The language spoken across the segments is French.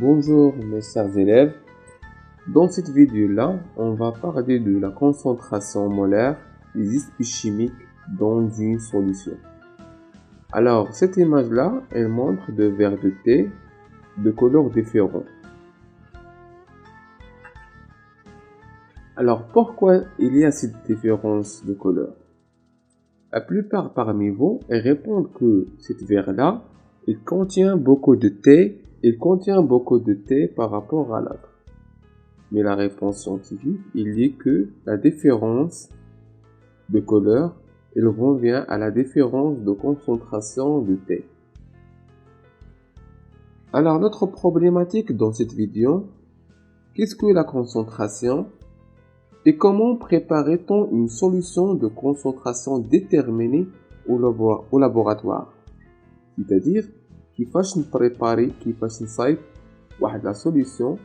Bonjour mes chers élèves, dans cette vidéo-là, on va parler de la concentration molaire des esprits chimiques dans une solution. Alors, cette image-là, elle montre deux verres de thé de couleurs différentes. Alors, pourquoi il y a cette différence de couleur? La plupart parmi vous répondent que cette verre-là, il contient beaucoup de thé par rapport à l'autre. Mais la réponse scientifique, il dit que la différence de couleur, elle revient à la différence de concentration de thé. Alors, notre problématique dans cette vidéo, qu'est-ce que la concentration et comment préparait-on une solution de concentration déterminée au laboratoire? C'est-à-dire, كيفاش نبريباري كيفاش نصايب واحد la solution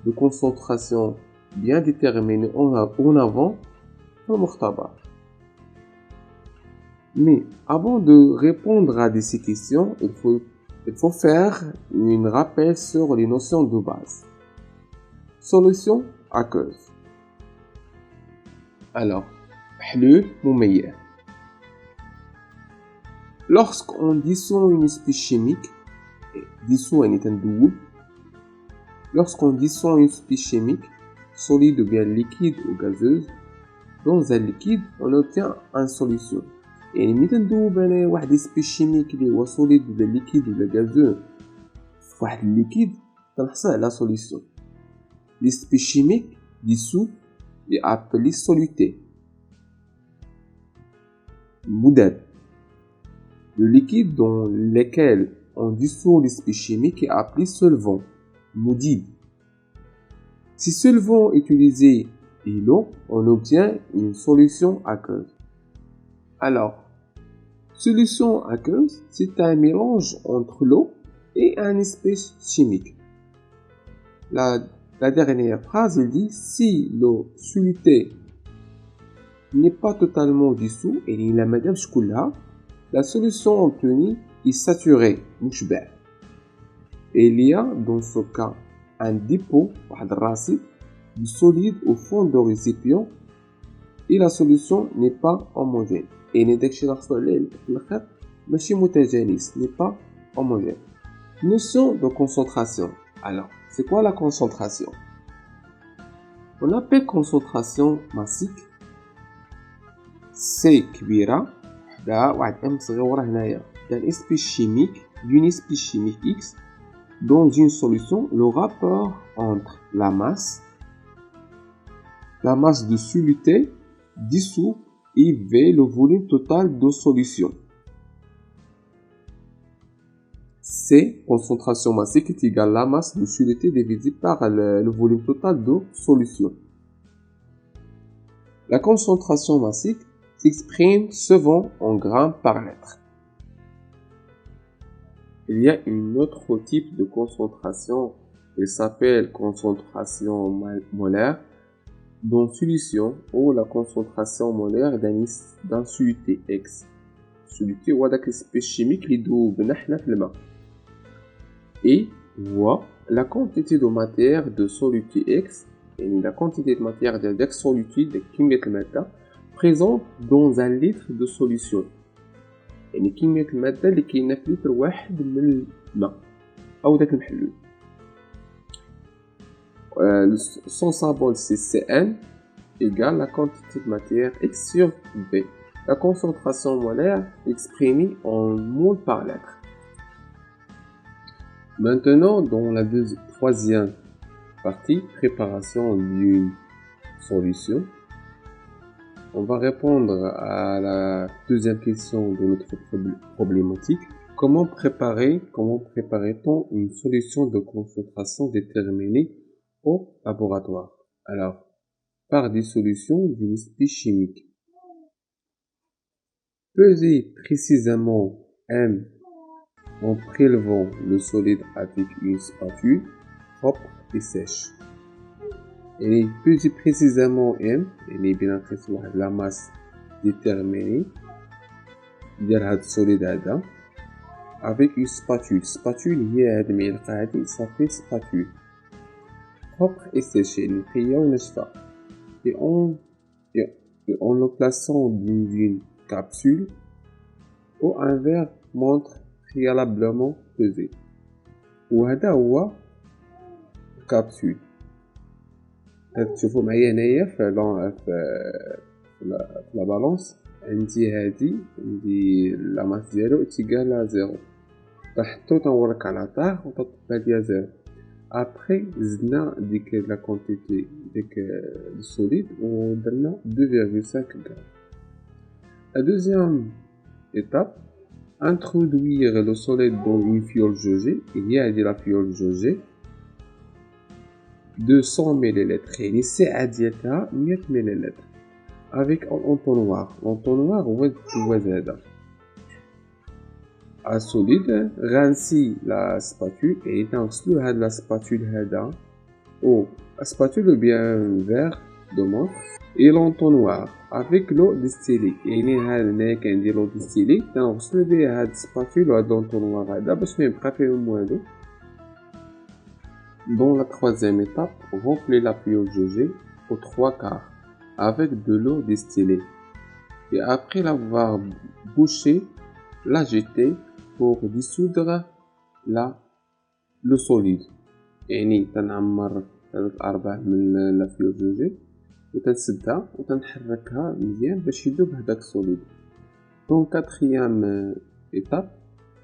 de concentration bien déterminée en avant au مختبر. Mais avant de répondre à ces questions, il faut faire un rappel sur les notions de base. Solution aqueuse. Alors, حلول مميز. Lorsqu'on dissout une espèce chimique, lorsqu'on dissout une espèce chimique, solide ou bien liquide ou gazeuse, dans un liquide, on obtient une solution. Et مثلا ندوب انا واحد espèce chimique اللي هو solide ولا liquide ولا gazeux في واحد liquide تنحصل على solution. L'espèce chimique dissous est appelée soluté. مذاب. Le liquide dans lequel on dissout l'espèce chimique est appelé solvant, مذيب. Si solvant utilisé est l'eau, on obtient une solution aqueuse. Alors, solution aqueuse, c'est un mélange entre l'eau et une espèce chimique. La dernière phrase dit si l'eau solutée n'est pas totalement dissoute et il la madame كلها, la solution obtenue est saturée, مشبع. Et il y a dans ce cas un dépôt de solide au fond du récipient et la solution n'est pas homogène. Et n'est pas homogène. Notion de concentration. Alors, c'est quoi la concentration? On appelle concentration massique C كبيرة واحد M صغيرة هنايا d'une espèce chimique X dans une solution. Le rapport entre la masse de soluté dissous et V le volume total de solution. C, concentration massique, est égale à la masse de soluté divisée par le volume total de solution. La concentration massique s'exprime souvent en grammes par litre. Il y a un autre type de concentration, elle s'appelle concentration molaire. Dans solution où la concentration molaire d'un soluté X. Soluté ou avec l'espèce chimique qui double نحن في الماء. Et voit la quantité de matière de soluté X et la quantité de matière de soluté de كمية المادة présente dans un litre de solution. يعني كمية المادة اللي كاينة في لتر واحد من الماء أو داك المحلول. Son symbole c'est Cn égale la quantité de matière X sur V. La concentration molaire exprimée en mol par litre. Maintenant, dans la troisième partie, préparation d'une solution, on va répondre à la deuxième question de notre problématique. Comment préparait-on une solution de concentration déterminée au laboratoire? Alors, par dissolution d'une espèce chimique. Pesez précisément M en prélevant le solide avec une spatule propre et sèche. Et pesez précisément M, et bien sûr la masse déterminée de ce solide. avec une spatule. Spatule هي هاد المعلقة هادي s'appelle spatule. Propre et séché, نقية وناشفة. Et en le plaçant dans une capsule ou un verre montre préalablement pesé. وهذا هو الكابسول. تشوفوا معايا هنايا في لا بالونس عندي لا ماس ديالو تيكال زيرو. تحطو تنورك على طاح وتطبع ليا زيرو. ابري زدنا ديك لا كونتيتي ديك السوليد ودرنا 2,5 غرام. La deuxième étape, introduire le solide dans une fiole jaugée. Il y a de la fiole jaugée 200 ml. يعني السعة ديالها 100 ml. Avec un entonnoir. L'entonnoir هو الجواز هذا. Un solide, rinci la spatule et نغسلو هاد la spatule هذا ou la spatule ou bien un verre de montre et l'entonnoir avec l'eau distillée. يعني هاد هنايا كندير l'eau distillée تنغسلو بها هاد spatule وهاد l'entonnoir هذا باش ميبقى فيهم والو. Dans la troisième étape, remplir la fiole jaugée aux 3/4 avec de l'eau distillée. Et après l'avoir bouchée, la jeter pour dissoudre le solide. يعني تنعمر 3/4 من la fiole jaugée وتنسدها وتنحركها مزيان باش يذوب هداك السوليد. Donc quatrième étape,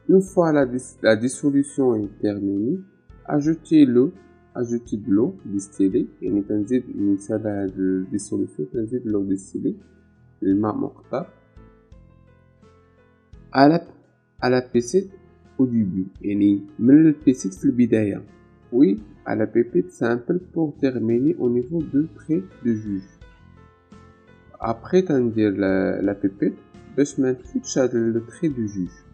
une fois la dissolution est terminée, ajouter de l'eau distillée. يعني تنزيد مثال هاد الديسوليسيون تنزيد l'eau distillée الماء مقطر à la pipette au début. يعني من البيسيت في البداية. Oui, à la pipette simple pour terminer au niveau de trait de jus. Après تندير la pipette باش ما نفوتش هاد le trait de jus.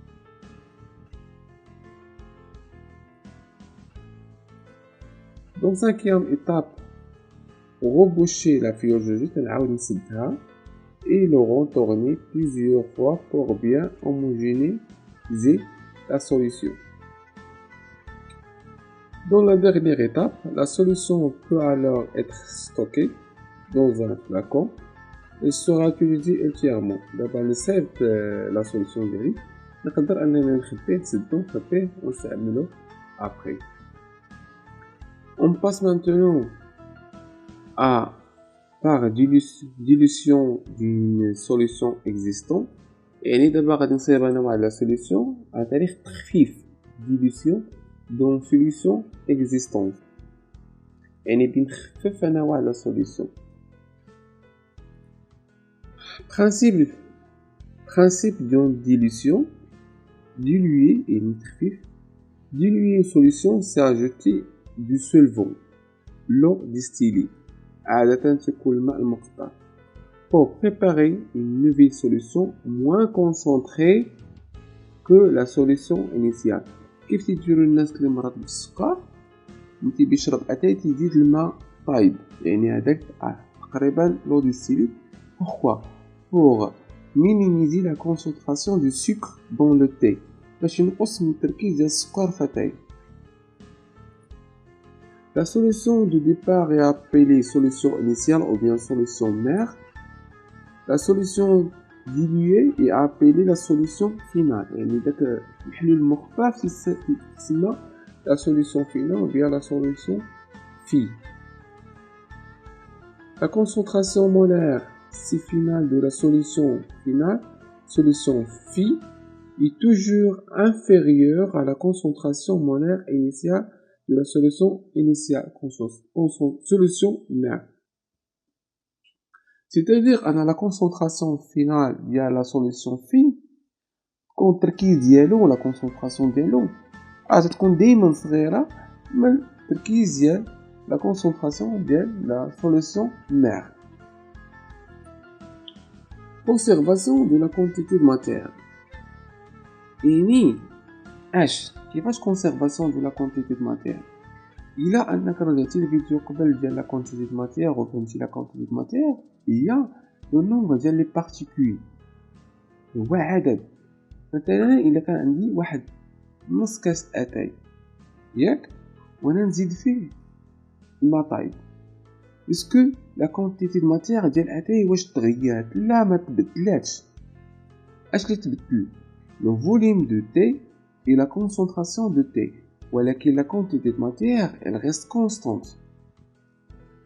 Dans cinquième étape, reboucher la fiole jaugée تنعاود نسدها et le retourner plusieurs fois pour bien homogénéiser la solution. Dans la dernière étape, la solution peut alors être stockée dans un flacon et sera utilisée entièrement. دابا نسيب la solution ديالي نقدر اننا نخبيه نخبيه ونستعملو après. On passe maintenant par dilution d'une solution existante. يعني دابا غادي نصايب انا واحد لا سوليسيون على طريق تخفيف dilution d'une solution existante. يعني بنخفف انا واحد لا سوليسيون. Principe d'une dilution. Diluer et تخفيف. Diluer une solution, c'est ajouter du solvant, l'eau distillée, عادة تكون الماء المقطر, pour préparer une nouvelle solution moins concentrée que la solution initiale. كيف تيديروا الناس اللي مرض بالسكر ملي بيشرب اتاي تيزيد الماء طايب, يعني هذاك تقريبا l'eau distillée. Pourquoi? Pour minimiser la concentration du sucre dans le thé, باش ينقص من التركيز ديال السكر في التاي. La solution de départ est appelée solution initiale ou bien solution mère. La solution diluée est appelée la solution finale. يعني داك الحلول المخفف تسمى la solution finale ou bien la solution phi. La concentration molaire C finale de la solution finale, solution phi, est toujours inférieure à la concentration molaire initiale de la solution initiale, solution mère. C'est-à-dire que la concentration finale via la solution phi, contre التركيز ديالو ولا concentration ديالو تكون دائما صغيرة من التركيز ديال la concentration ديال la solution mère. Conservation de la quantité de matière. يعني كيفاش conservation de la quantité de matière. إلا أنك رجعتي الفيديو قبل ديال la quantité de matière وفهمتي la quantité de matière, il y a le nombre ديال les particules. هو عدد. مثلا إلا كان عندي واحد نص كاس اتاي ياك وانا نزيد فيه الماء طايب. اسكو لا كونتيتي دو ماتيير ديال اتاي واش تغيرت؟ لا ما تبدلاتش. اش اللي تبدل؟ لو فوليوم دو تي et la concentration de T, ولكن la quantité de matière elle reste constante.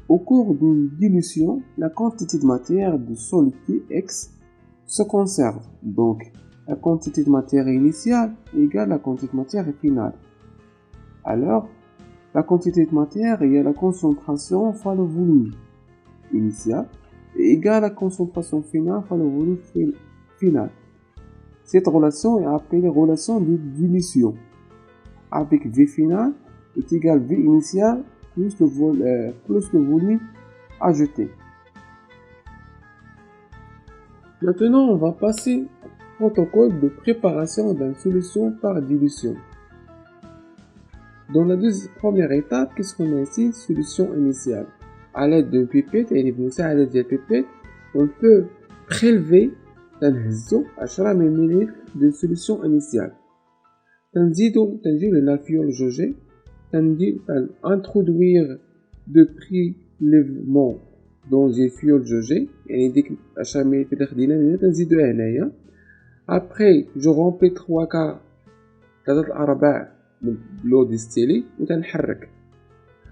Au cours d'une dilution, la quantité de matière de solide X se conserve. Donc, la quantité de matière initiale égale la quantité de matière finale. Alors, la quantité de matière égale la concentration fois le volume initial et égale la concentration finale fois le volume final. Cette relation est appelée relation de dilution, avec V final est égal V initial plus le volume ajouté. Maintenant, on va passer au protocole de préparation d'une solution par dilution. Dans la première étape, qu'est-ce qu'on a ici? Solution initiale. À l'aide d'une pipette, et à l'aide d'une pipette, on peut prélever تنهزو 10 ملل de solution initiale. تنجيو للفيول جوجي introduire de prélèvement dans une fiole جوجي يعني ديك 10 ملل اللي خدينا منها تنزيدوها هنايا. Après je remplis 3/4 من l'eau distillée وتنحرك.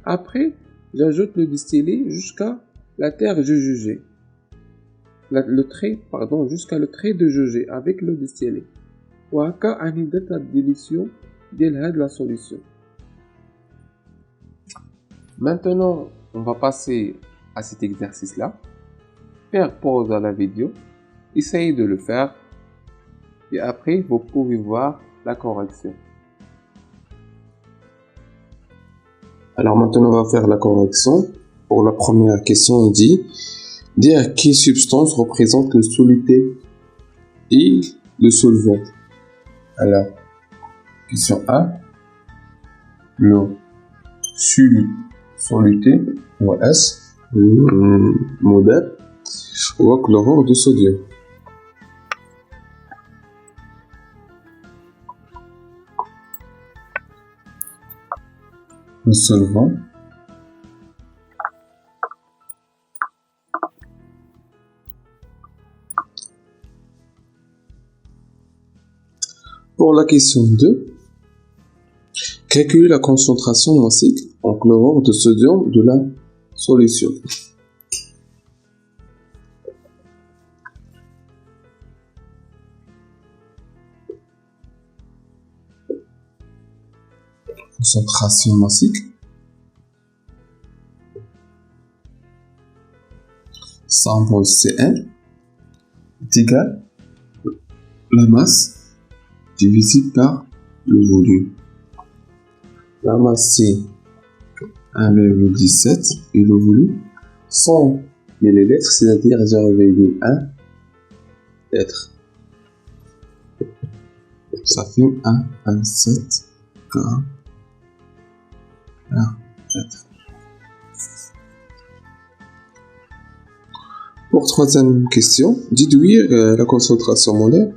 Après j'ajoute le distillé jusqu'à la terre jugée. Jusqu'à le trait de jugé avec l'eau distillée. وهكا راني درت لا ديليسيون ديال هاد la solution. Maintenant, on va passer à cet exercice-là. Faire pause à la vidéo, essayez de le faire et après vous pouvez voir la correction. Alors maintenant, on va faire la correction. Pour la première question, on dit dire quelle substance représente le soluté et le solvant. Alors, question A, l'eau soluté, ou S, modèle, ou chlorure de sodium. Le solvant. Pour la question 2, calculer la concentration massique en chlorure de sodium de la solution. Concentration massique. Symbole Cn est égal à la masse divisé par le volume. La masse c'est 1,17 et le volume 100 ml, c'est-à-dire 0,1 litre. Ça fait 1,17 grammes par litre. Pour troisième question, déduire la concentration molaire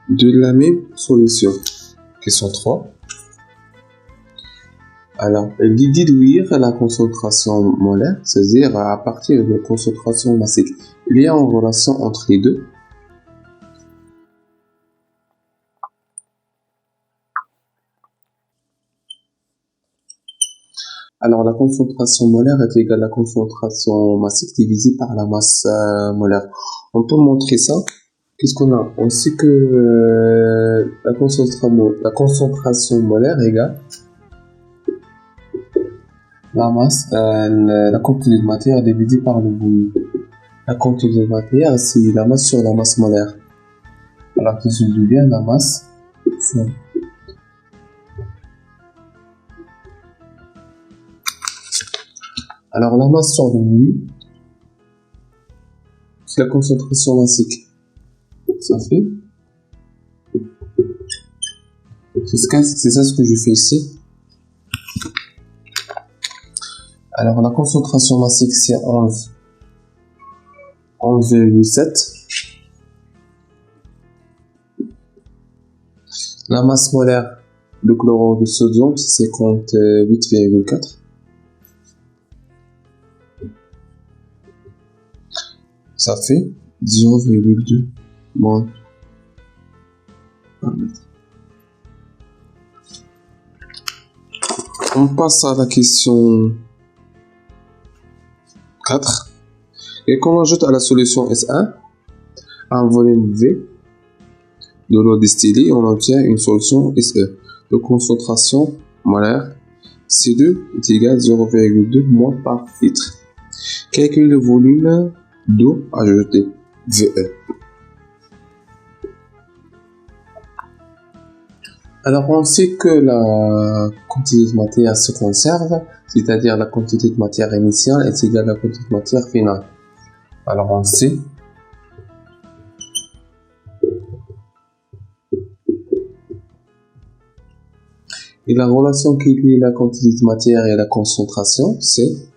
de la même solution. Question 3. Alors, déduire la concentration molaire, c'est-à-dire à partir de la concentration massique. Il y a une relation entre les deux. Alors, la concentration molaire est égale à la concentration massique divisée par la masse molaire. On peut montrer ça. Qu'est-ce qu'on a? On sait que la concentration molaire égale la masse, la quantité de matière divisée par le volume. La quantité de matière, c'est la masse sur la masse molaire. Alors, qu'est-ce que devient la masse? Alors, la masse sur le volume, c'est la concentration massique. Ça fait. C'est ça ce que je fais ici. Alors, la concentration massique, c'est 11,7. La masse molaire, de chlorure de sodium, c'est 58,4. Ça fait 0,2 moins 1 mètre. On passe à la question 4. Et qu'on ajoute à la solution S1 un volume V de l'eau distillée, on obtient une solution SE de concentration molaire C2 est égal à 0,2 mol par litre. Calcule le volume d'eau ajouté VE. Alors on sait que la quantité de matière se conserve, c'est-à-dire la quantité de matière initiale est égale à la quantité de matière finale. Alors on sait et la relation qui lie la quantité de matière et la concentration, c'est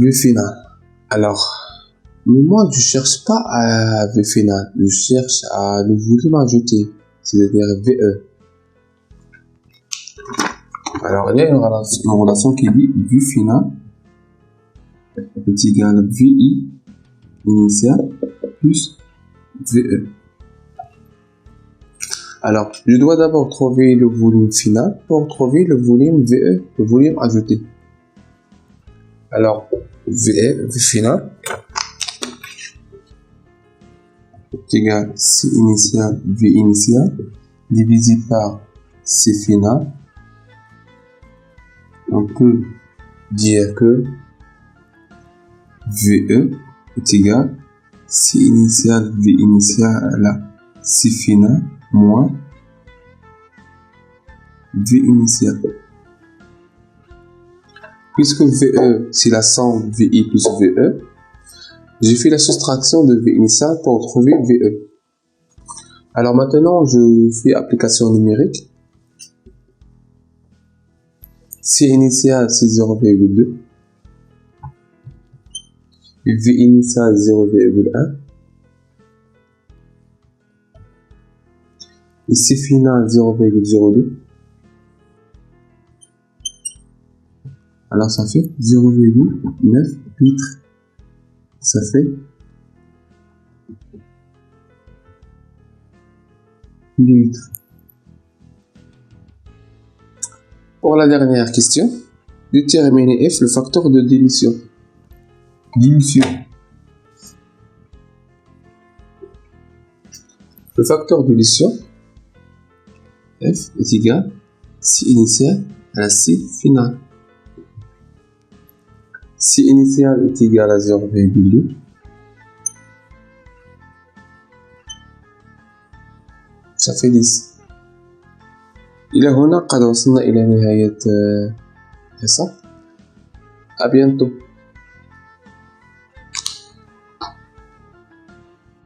V final. Alors, mais moi je cherche pas à V final, je cherche à le volume ajouté, c'est-à-dire VE. Alors il y a une relation qui dit V final est égal à VI initial plus VE. Alors, je dois d'abord trouver le volume final pour trouver le volume VE, le volume ajouté. Alors, V final est égal à C initial, V initial, divisé par C final. On peut dire que VE est égal à C initial, V initial à C final moins V initial. Puisque VE, c'est la somme VI plus VE, j'ai fait la soustraction de V initial pour trouver VE. Alors maintenant, je fais application numérique. C initial, c'est 0,2. Et V initial, 0,1. Et C final, 0,02. Alors ça fait 0,9 litres. Ça fait litres. Pour la dernière question, déterminer F le facteur de dilution. Le facteur de dilution F est égal à C initial à la C finale. C initial est égal à 0,2. Ça fait 10. إلى هنا قد وصلنا إلى نهاية الحصة. À bientôt.